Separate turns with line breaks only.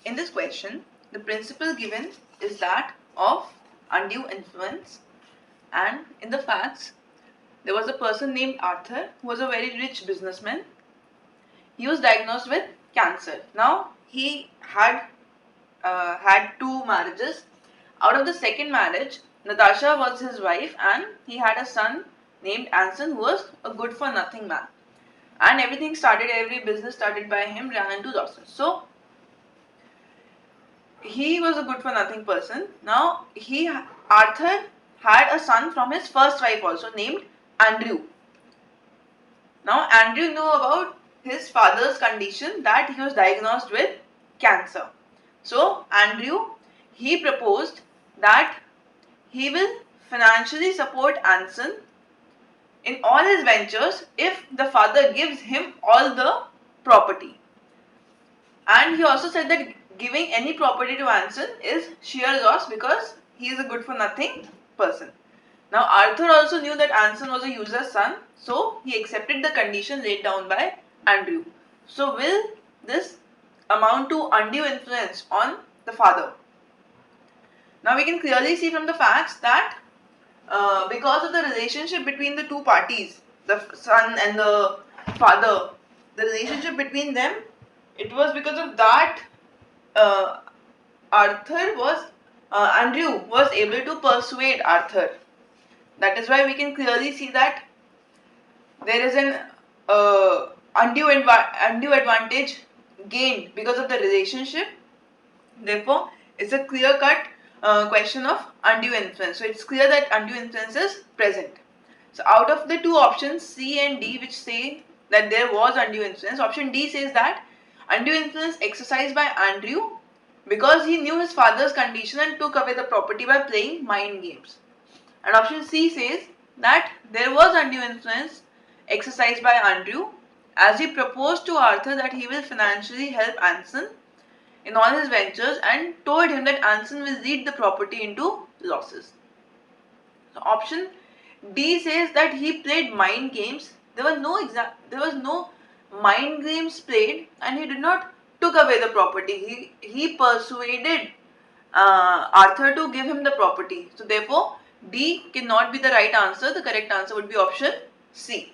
In this question, the principle given is that of undue influence, and in the facts, there was a person named Arthur who was a very rich businessman. He was diagnosed with cancer. Now he had two marriages. Out of the second marriage, Natasha was his wife, and he had a son named Anson who was a good for nothing man. And every business started by him ran into losses. So he was a good for nothing person. Now Arthur had a son from his first wife also named Andrew. Now Andrew knew about his father's condition, that he was diagnosed with cancer. So Andrew, he proposed that he will financially support Anson in all his ventures if the father gives him all the property. And he also said that giving any property to Anson is sheer loss because he is a good for nothing person. Now Arthur also knew that Anson was a user's son, so he accepted the condition laid down by Andrew. So will this amount to undue influence on the father? Now we can clearly see from the facts that because of the relationship between the two parties, the son and the father, the relationship between them, it was because of that uh, Andrew was able to persuade Arthur. That is why we can clearly see that there is an undue advantage gained because of the relationship. Therefore, it's a clear-cut question of undue influence. So it's clear that undue influence is present. So out of the two options C and D which say that there was undue influence, option D says that undue influence exercised by Andrew because he knew his father's condition and took away the property by playing mind games. And option C says that there was undue influence exercised by Andrew as he proposed to Arthur that he will financially help Anson in all his ventures and told him that Anson will lead the property into losses. So option D says that he played mind games. There was no mind games played, and he did not took away the property. He persuaded Arthur to give him the property. So therefore D cannot be the right answer. The correct answer would be option C.